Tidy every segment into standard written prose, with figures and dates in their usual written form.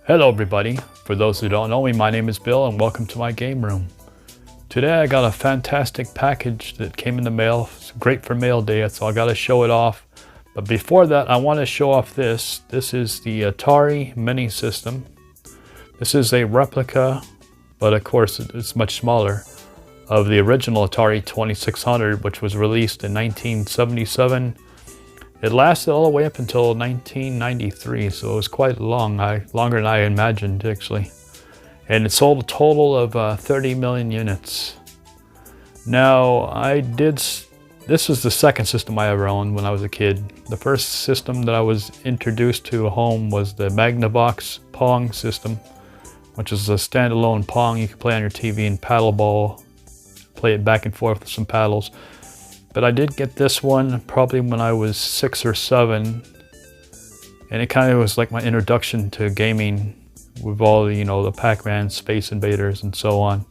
Hello everybody, for those who don't know me, my name is Bill and welcome to my game room. Today I got a fantastic package that came in the mail. It's great for mail day, so I got to show it off. But before that I want to show off this. This is the Atari Mini System. This is a replica, but of course it's much smaller, of the original Atari 2600, which was released in 1977. It lasted all the way up until 1993, so it was quite long, longer than I imagined actually. And it sold a total of 30 million units. Now, this is the second system I ever owned when I was a kid. The first system that I was introduced to at home was the Magnavox Pong system, which is a standalone Pong you can play on your TV and paddle ball, play it back and forth with some paddles. But I did get this one probably when I was 6 or 7, and it kind of was like my introduction to gaming with all the, the Pac-Man, Space Invaders, and so on.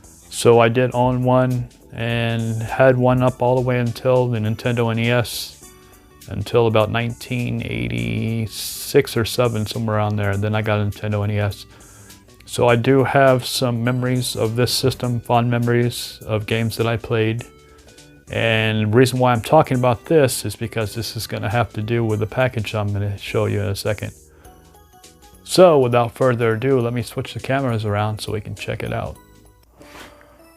So I did own one and had one up all the way until the Nintendo NES, until about 1986 or 7, somewhere around there. Then I got a Nintendo NES. So I do have some memories of this system, fond memories of games that I played. And the reason why I'm talking about this is because this is going to have to do with the package I'm going to show you in a second. So without further ado, let me switch the cameras around so we can check it out.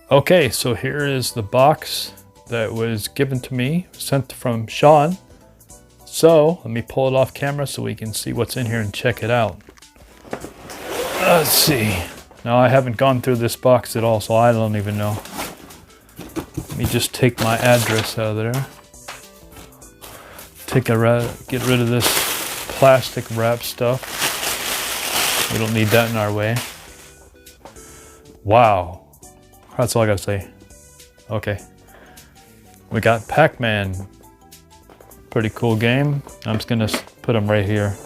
Okay, so here is the box that was given to me, sent from Sean. So let me pull it off camera so we can see what's in here and check it out. Let's see. Now I haven't gone through this box at all, so I don't even know. Let me just take my address out of there. Get rid of this plastic wrap stuff. We don't need that in our way. Wow. That's all I gotta say. Okay. We got Pac-Man. Pretty cool game. I'm just gonna put them right here.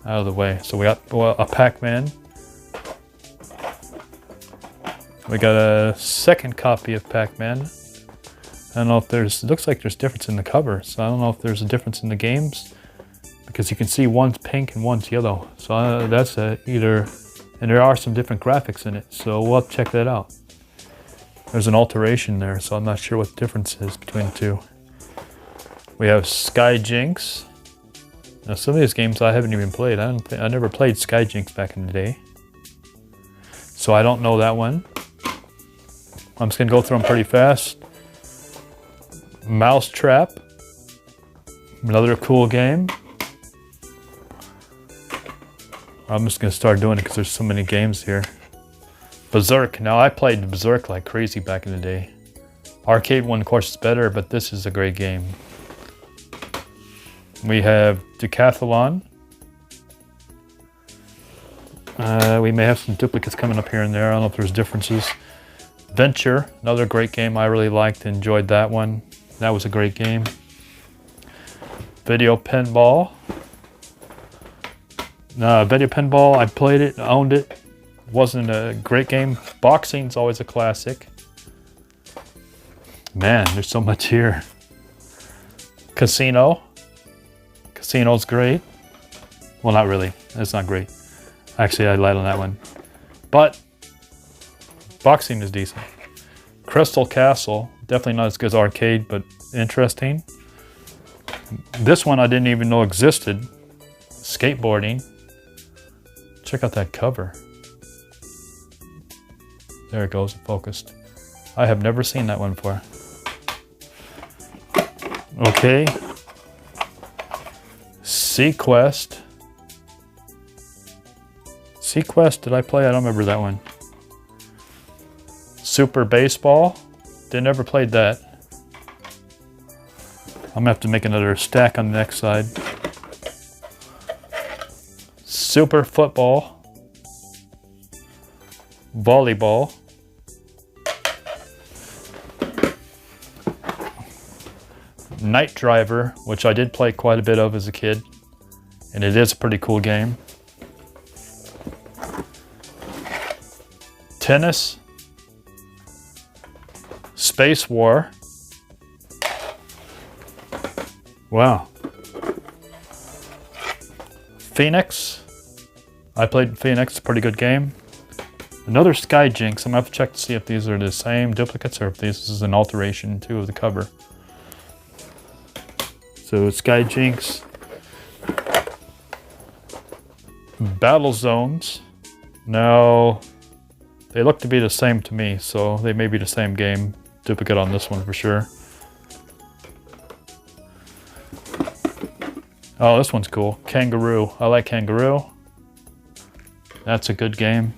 Out of the way. So we got a Pac-Man. We got a second copy of Pac-Man. I don't know if it looks like there's difference in the cover, so I don't know if there's a difference in the games, because you can see one's pink and one's yellow. So that's either, and there are some different graphics in it, so we'll have to check that out. There's an alteration there, so I'm not sure what the difference is between the two. We have Sky Jinx. Now some of these games I haven't even played. I never played Sky Jinx back in the day, so I don't know that one. I'm just going to go through them pretty fast. Mousetrap. Another cool game. I'm just going to start doing it because there's so many games here. Berserk. Now I played Berserk like crazy back in the day. Arcade one of course is better, but this is a great game. We have Decathlon. We may have some duplicates coming up here and there. I don't know if there's differences. Venture, another great game I really liked, enjoyed that one. That was a great game. Video Pinball. Video Pinball, I played it, owned it. Wasn't a great game. Boxing's always a classic. Man, there's so much here. Casino. Casino's great. Well, not really. It's not great. Actually, I lied on that one. But boxing is decent. Crystal Castle, definitely not as good as arcade, but interesting. This one I didn't even know existed. Skateboarding. Check out that cover. There it goes, focused. I have never seen that one before. Okay. Sequest. Sequest, did I play? I don't remember that one. Super Baseball. Never played that. I'm gonna have to make another stack on the next side. Super Football. Volleyball. Night Driver, which I did play quite a bit of as a kid, and it is a pretty cool game. Tennis. Space War. Wow. Phoenix. I played Phoenix, pretty good game. Another Sky Jinx. I'm gonna have to check to see if these are the same duplicates or if this is an alteration too of the cover. So Sky Jinx. Battle Zones. Now, they look to be the same to me, so they may be the same game. Duplicate on this one for sure. Oh, this one's cool. Kangaroo. I like Kangaroo. That's a good game.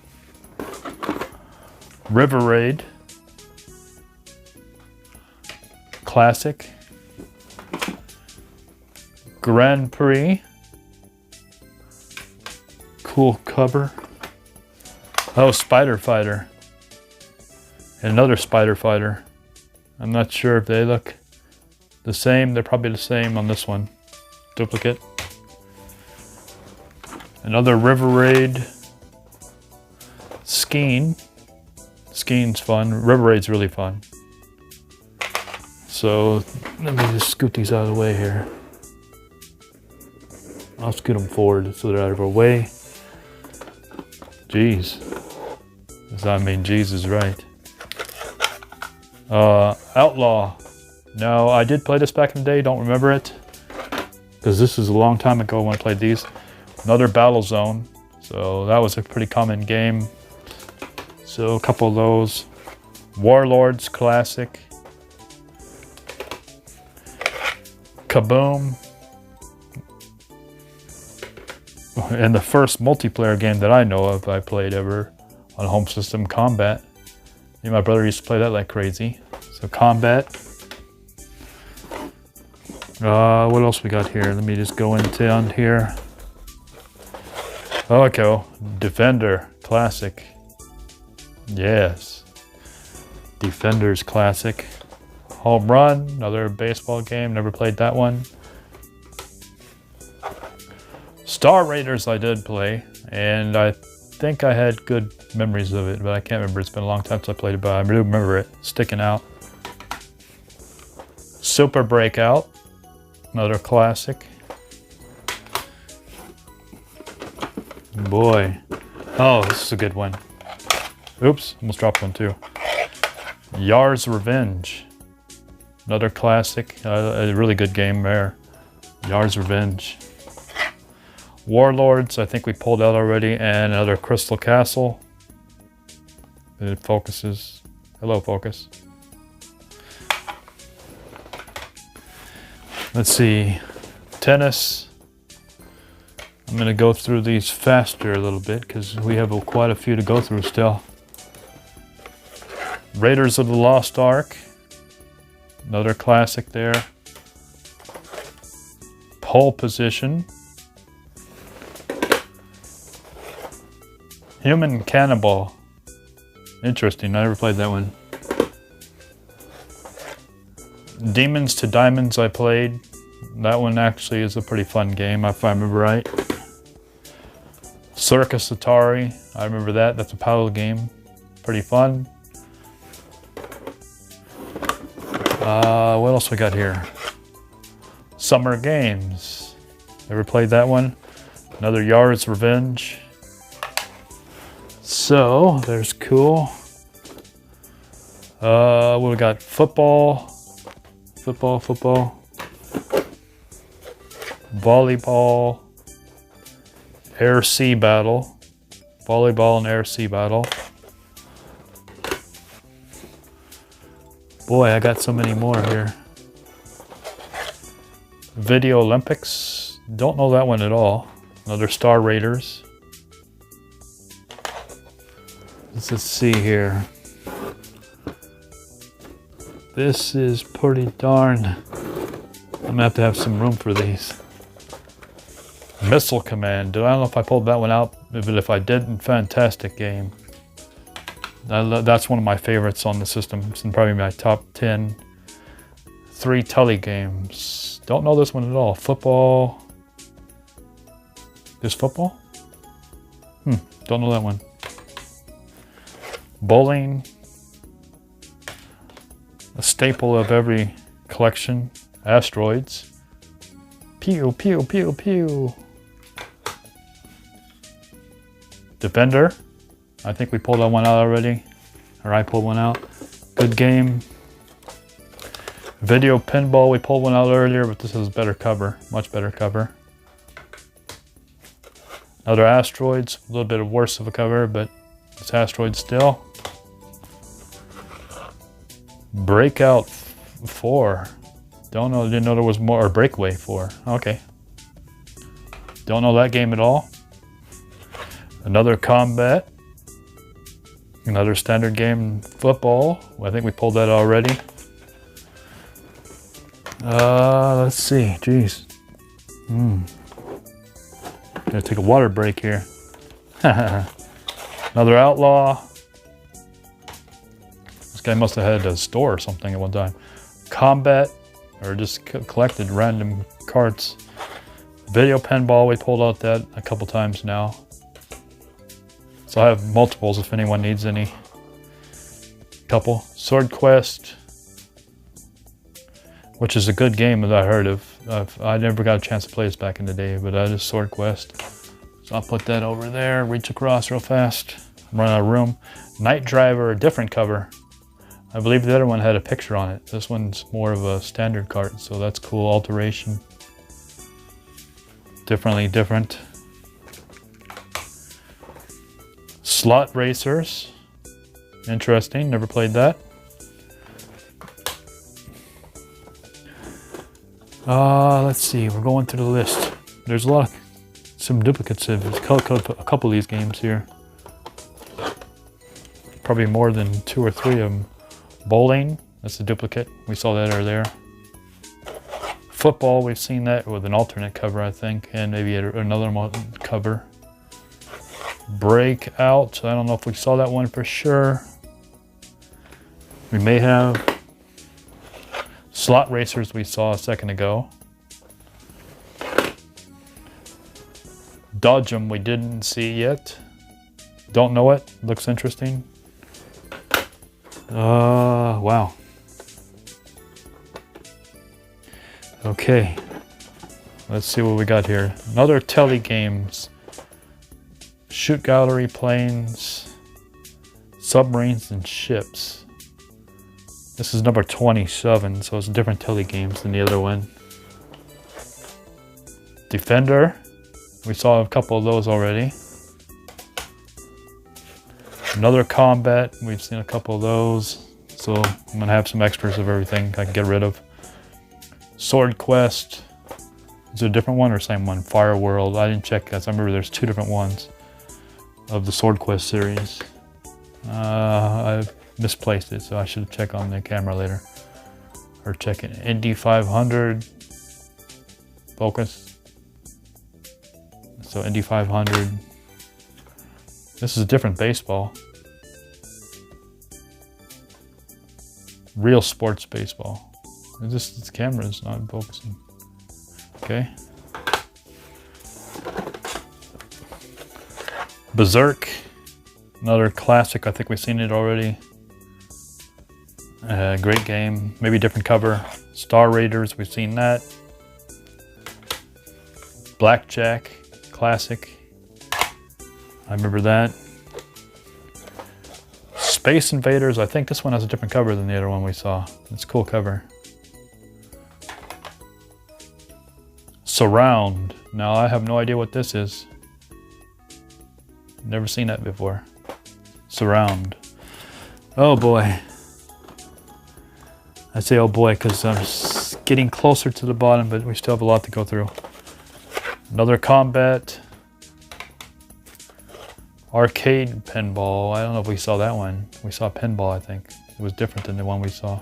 River Raid. Classic. Grand Prix. Cool cover. Oh, Spider Fighter. And another Spider Fighter. I'm not sure if they look the same. They're probably the same on this one. Duplicate. Another River Raid. Skiing. Skiing's fun. River Raid's really fun. So let me just scoot these out of the way here. I'll scoot them forward so they're out of our way. Jeez. I mean, jeez is right. Outlaw. No, I did play this back in the day. Don't remember it. Because this is a long time ago when I played these. Another Battle Zone. So that was a pretty common game. So a couple of those. Warlords Classic. Kaboom. And the first multiplayer game that I know of I played ever on home system, Combat. Me and my brother used to play that like crazy. So Combat. What else we got here? Let me just go into on here. Oh, okay. Defender Classic. Yes. Defenders Classic. Home Run, another baseball game. Never played that one. Star Raiders I did play, and I think I had good memories of it, but I can't remember. It's been a long time since I played it, but I do remember it sticking out. Super Breakout, another classic. Boy. Oh, this is a good one. Oops, almost dropped one too. Yar's Revenge, another classic. A really good game there. Yar's Revenge. Warlords, I think we pulled out already, and another Crystal Castle. It focuses. Hello, focus. Let's see. Tennis. I'm going to go through these faster a little bit because we have quite a few to go through still. Raiders of the Lost Ark. Another classic there. Pole Position. Human Cannibal. Interesting, I never played that one. Demons to Diamonds I played. That one actually is a pretty fun game if I remember right. Circus Atari, I remember that. That's a paddle game. Pretty fun. What else we got here? Summer Games. Ever played that one? Another Yar's Revenge. So, there's cool. What we got? Football. Volleyball. Air-sea battle. Volleyball and air-sea battle. Boy, I got so many more here. Video Olympics. Don't know that one at all. Another Star Raiders. Let's see here. This is pretty darn. I'm gonna have some room for these. Missile Command. I don't know if I pulled that one out, but if I did, fantastic game. That's one of my favorites on the system. It's in probably my top 10. 3 Tully games. Don't know this one at all. Football. Is football? Don't know that one. Bowling. A staple of every collection. Asteroids. Pew, pew, pew, pew. Defender. I think we pulled that one out already. Or I pulled one out. Good game. Video Pinball, we pulled one out earlier, but this is better cover. Much better cover. Another Asteroids. A little bit worse of a cover, but it's Asteroids still. Breakout 4. Don't know, didn't know there was more. Or Breakaway 4. Okay. Don't know that game at all. Another Combat. Another standard game, Football. I think we pulled that already. Let's see. Jeez. Gonna take a water break here. Another Outlaw. This guy must have had a store or something at one time. Combat, or just collected random cards. Video Pinball, we pulled out that a couple times now. So I have multiples if anyone needs any. Couple. Sword Quest, which is a good game that I heard of. I never got a chance to play this back in the day, but that is Sword Quest. So I'll put that over there, reach across real fast, run out of room. Night Driver, a different cover. I believe the other one had a picture on it. This one's more of a standard card, so that's cool. Alteration. Definitely different. Slot Racers. Interesting, never played that. Let's see, we're going through the list. There's a lot, some duplicates of a couple of these games here. Probably more than 2 or 3 of them. Bowling, that's a duplicate. We saw that earlier. Football, we've seen that with an alternate cover, I think, and maybe another cover. Breakout, I don't know if we saw that one for sure. We may have. Slot Racers we saw a second ago. Dodge 'em we didn't see yet. Don't know it. Looks interesting. Wow. Okay. Let's see what we got here. Another Tele Games. Shoot Gallery, Planes, Submarines, and Ships. This is number 27, so it's different Tele Games than the other one. Defender. We saw a couple of those already. Another Combat. We've seen a couple of those. So I'm going to have some extras of everything I can get rid of. Sword Quest. Is it a different one or same one? Fire World. I didn't check that. I remember there's 2 different ones of the Sword Quest series. I misplaced it, so I should check on the camera later. Or check it. Indy 500. Focus. So Indy 500. This is a different baseball. Real sports baseball. This camera is not focusing. Okay. Berserk. Another classic. I think we've seen it already. Great game. Maybe different cover. Star Raiders. We've seen that. Blackjack. Classic. I remember that. Space Invaders. I think this one has a different cover than the other one we saw. It's a cool cover. Surround. Now I have no idea what this is. Never seen that before. Surround. Oh boy. I say oh boy because I'm getting closer to the bottom, but we still have a lot to go through. Another Combat. Arcade Pinball. I don't know if we saw that one. We saw Pinball, I think. It was different than the one we saw.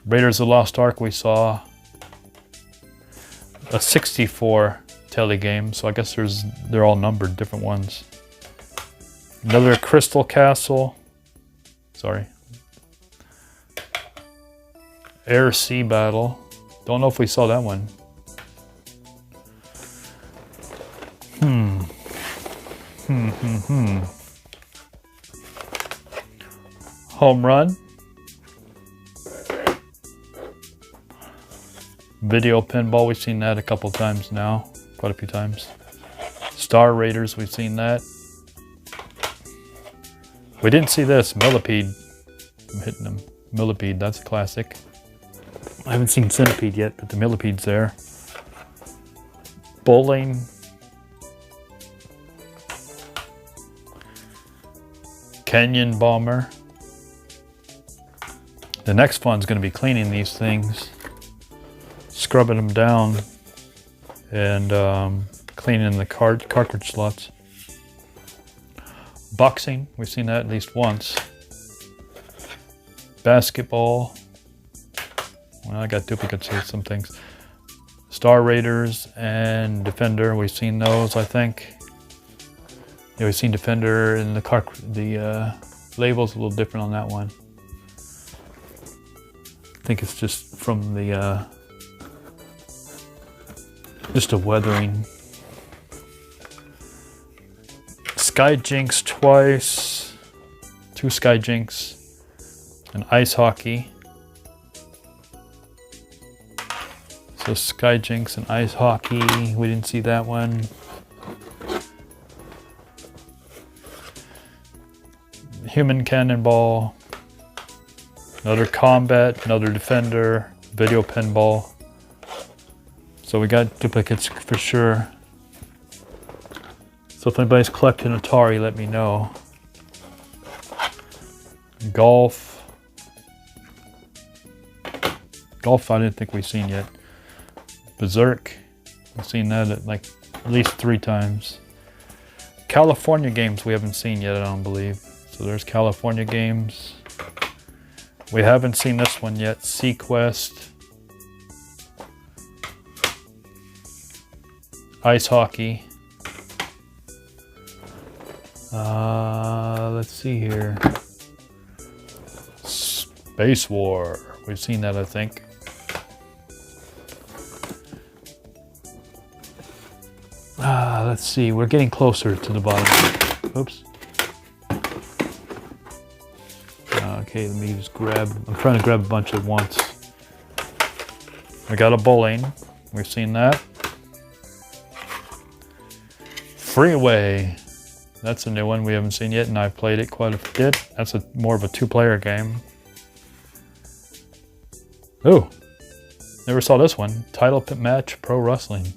Raiders of the Lost Ark we saw. A 64 Tele game, so I guess they're all numbered, different ones. Another Crystal Castle. Sorry. Air Sea Battle. Don't know if we saw that one. Home Run. Video Pinball, we've seen that a couple times now. Quite a few times. Star Raiders, we've seen that. We didn't see this, Millipede. I'm hitting them. Millipede, that's a classic. I haven't seen Centipede yet, but the Millipede's there. Bowling. Canyon Bomber. The next one's going to be cleaning these things, scrubbing them down, and cleaning the cartridge slots. Boxing, we've seen that at least once. Basketball. Well, I got duplicates of some things. Star Raiders and Defender, we've seen those, I think. Yeah, we've seen Defender, and the label's a little different on that one. I think it's just from the just a weathering. Sky Jinx twice, 2 Sky Jinx, and ice hockey. So Sky Jinx and ice hockey, we didn't see that one. Human Cannonball, another Combat, another Defender, Video Pinball. So we got duplicates for sure. So if anybody's collecting Atari, let me know. Golf. Golf I didn't think we've seen yet. Berserk, I've seen that at least 3 times. California Games we haven't seen yet, I don't believe. So there's California Games. We haven't seen this one yet, Sequest. Ice hockey. Let's see here. Space War. We've seen that, I think. Let's see. We're getting closer to the bottom. Oops. Okay, let me just grab. I'm trying to grab a bunch at once. I got a bowling. We've seen that. Freeway. That's a new one we haven't seen yet, and I've played it quite a bit. That's more of a 2-player game. Ooh, never saw this one. Title Match Pro Wrestling.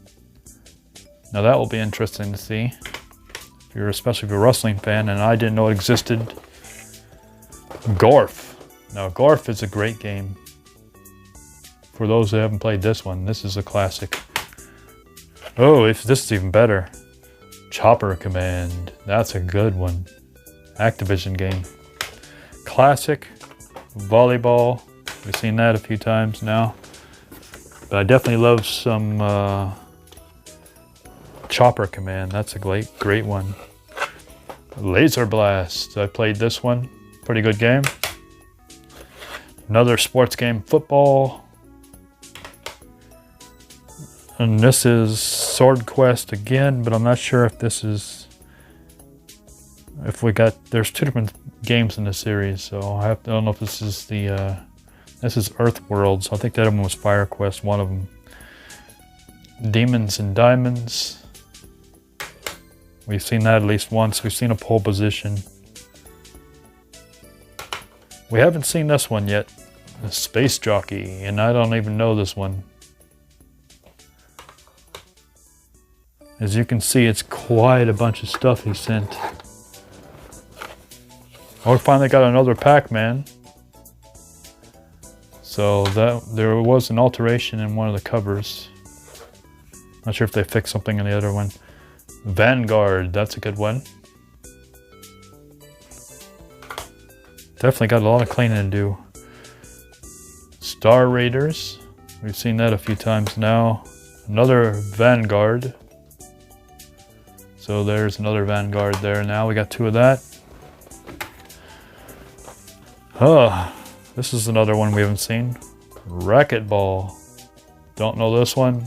Now that will be interesting to see. Especially if you're a wrestling fan, and I didn't know it existed. Gorf. Now Gorf is a great game. For those who haven't played this one, this is a classic. Oh, if this is even better. Chopper Command, that's a good one. Activision game. Classic. Volleyball, we've seen that a few times now. But I definitely love some Chopper Command, that's a great one. Laser Blast, I played this one. Pretty good game. Another sports game, football. And this is Sword Quest again, but I'm not sure if this is, there's 2 different games in the series, so I don't know if this is this is Earth Worlds. I think that one was Fire Quest, one of them. Demons and Diamonds. We've seen that at least once. We've seen a pole position. We haven't seen this one yet. A Space Jockey, and I don't even know this one. As you can see, it's quite a bunch of stuff he sent. Oh, we finally got another Pac-Man. So there was an alteration in one of the covers. Not sure if they fixed something in the other one. Vanguard, that's a good one. Definitely got a lot of cleaning to do. Star Raiders, we've seen that a few times now. Another Vanguard. So there's another Vanguard there now. We got 2 of that. This is another one we haven't seen. Racquetball. Don't know this one.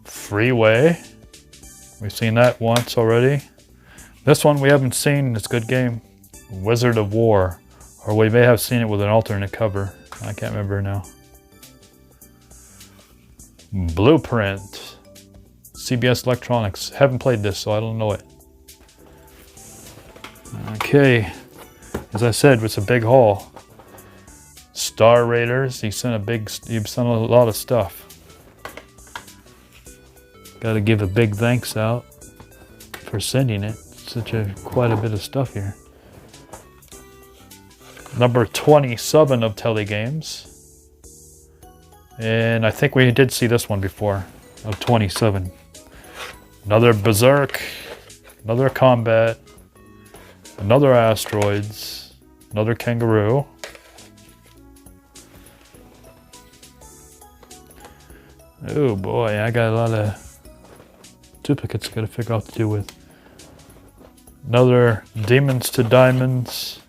Freeway. We've seen that once already. This one we haven't seen. It's a good game. Wizard of War. Or we may have seen it with an alternate cover. I can't remember now. Blueprint. CBS Electronics. Haven't played this, so I don't know it. Okay. As I said, it's a big haul. Star Raiders. He sent a lot of stuff. Got to give a big thanks out for sending it. Quite a bit of stuff here. Number 27 of Telegames. And I think we did see this one before, of 27. Another Berserk, another Combat, another Asteroids, another Kangaroo. Oh boy, I got a lot of duplicates I gotta figure out what to do with. Another Demons to Diamonds.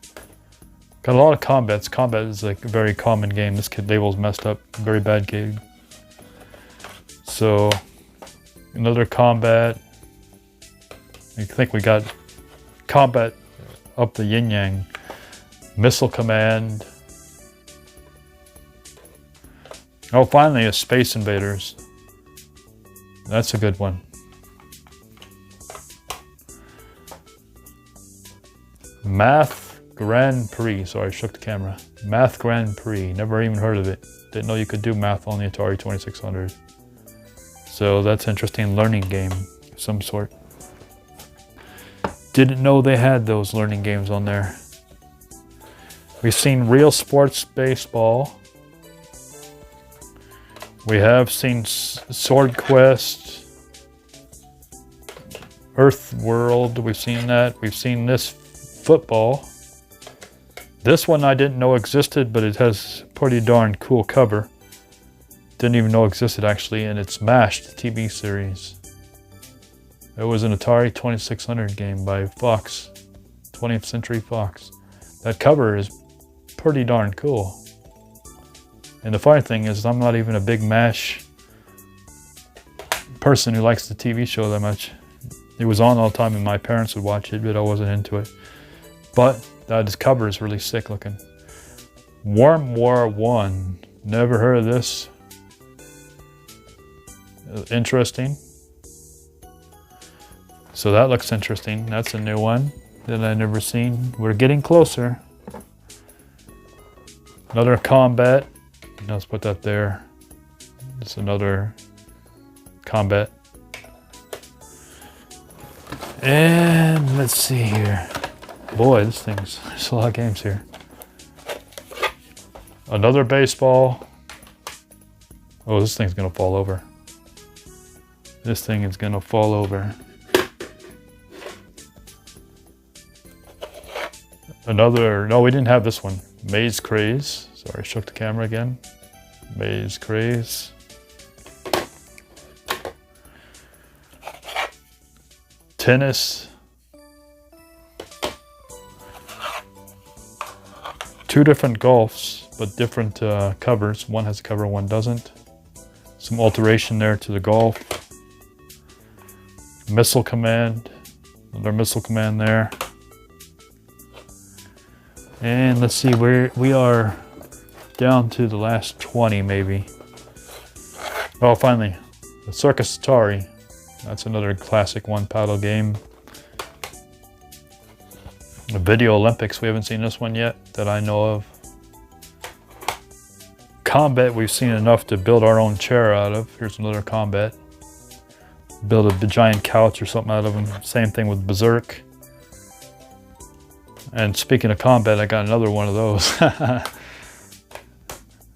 Got a lot of combats. Combat is like a very common game. This label's messed up. Very bad game. So, another Combat. I think we got Combat up the yin yang. Missile Command. Oh, finally a Space Invaders. That's a good one. Math Grand Prix. Sorry, I shook the camera. Math Grand Prix. Never even heard of it. Didn't know you could do math on the Atari 2600. So that's an interesting learning game of some sort. Didn't know they had those learning games on there. We've seen Real Sports Baseball. We have seen Sword Quest. Earth World. We've seen that. We've seen this football. This one I didn't know existed, but it has a pretty darn cool cover. Didn't even know existed actually, and it's MASH, the TV series. It was an Atari 2600 game by Fox, 20th Century Fox. That cover is pretty darn cool. And the funny thing is, I'm not even a big MASH person who likes the TV show that much. It was on all the time and my parents would watch it, but I wasn't into it. But this cover is really sick looking. Worm War 1. Never heard of this. Interesting. So that looks interesting. That's a new one that I've never seen. We're getting closer. Another Combat. Let's put that there. It's another Combat. And let's see here. Boy, there's a lot of games here. Another baseball. Oh, this thing's gonna fall over. This thing is gonna fall over. Another, no, we didn't have this one. Maze Craze. Sorry, shook the camera again. Maze Craze. Tennis. Two different golfs, but different covers. One has a cover, one doesn't. Some alteration there to the golf. Missile Command. Another Missile Command there. And let's see, we are down to the last 20 maybe. Oh, finally, the Circus Atari. That's another classic one paddle game. The Video Olympics, we haven't seen this one yet that I know of. Combat, we've seen enough to build our own chair out of. Here's another Combat. Build a giant couch or something out of them. Same thing with Berserk. And speaking of Combat, I got another one of those.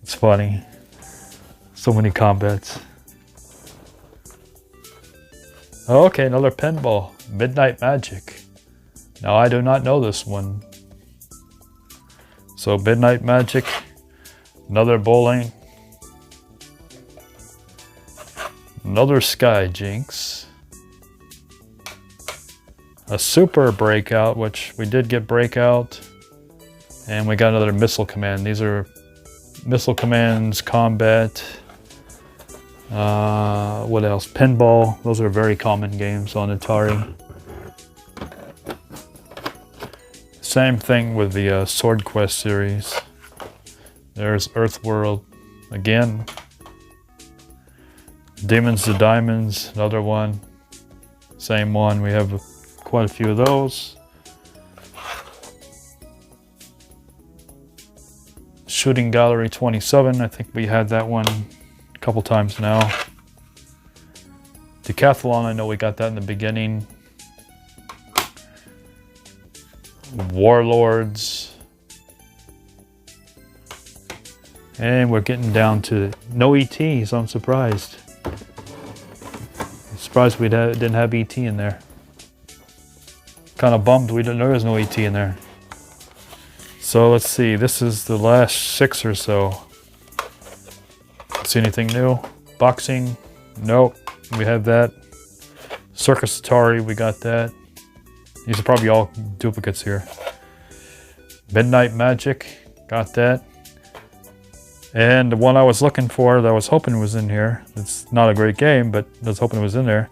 It's funny. So many Combats. Okay, another pinball. Midnight Magic. Now I do not know this one. So Midnight Magic. Another bowling. Another Sky Jinx. A Super Breakout, which we did get Breakout. And we got another Missile Command. These are Missile Commands, Combat. What else? Pinball. Those are very common games on Atari. Same thing with the Sword Quest series. There's Earthworld again. Demons to Diamonds, another one. Same one, we have quite a few of those. Shooting Gallery 27, I think we had that one a couple times now. Decathlon, I know we got that in the beginning. Warlords. And we're getting down to no ET, so I'm surprised. Surprised we didn't have ET in there. Kind of bummed there is no ET in there. So let's see, this is the last 6 or so. See anything new? Boxing? Nope, we have that. Circus Atari, we got that. These are probably all duplicates here. Midnight Magic, got that. And the one I was looking for that I was hoping was in here, it's not a great game, but I was hoping it was in there,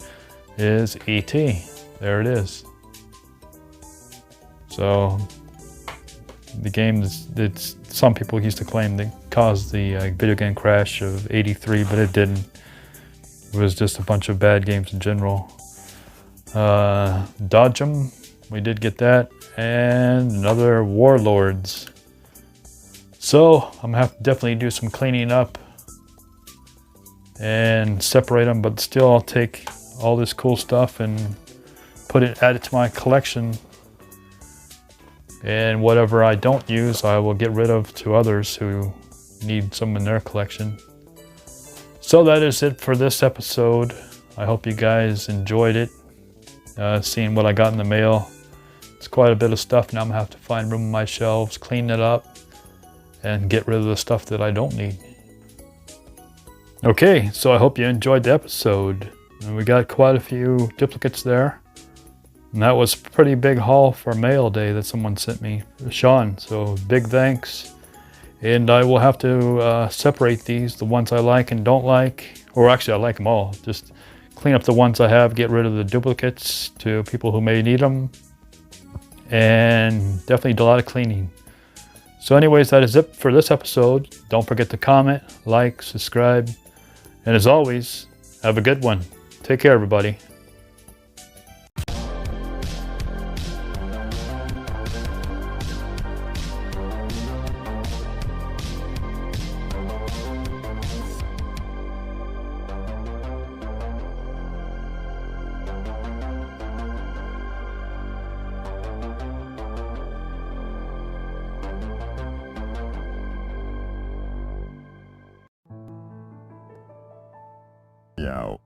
is E.T. There it is. So, the game it's some people used to claim that caused the video game crash of '83, but it didn't. It was just a bunch of bad games in general. Dodge 'em, we did get that, and another Warlords. So I'm gonna have to definitely do some cleaning up and separate them, but still I'll take all this cool stuff and add it to my collection. And whatever I don't use, I will get rid of to others who need some in their collection. So that is it for this episode. I hope you guys enjoyed it. Seeing what I got in the mail. It's quite a bit of stuff. Now I'm gonna have to find room on my shelves, clean it up, and get rid of the stuff that I don't need. Okay, so I hope you enjoyed the episode. And we got quite a few duplicates there. And that was a pretty big haul for mail day that someone sent me, Sean. So big thanks. And I will have to separate these, the ones I like and don't like. Or actually, I like them all. Just clean up the ones I have, get rid of the duplicates to people who may need them. And definitely do a lot of cleaning. So anyways, that is it for this episode. Don't forget to comment, like, subscribe. And as always, have a good one. Take care, everybody. Yo.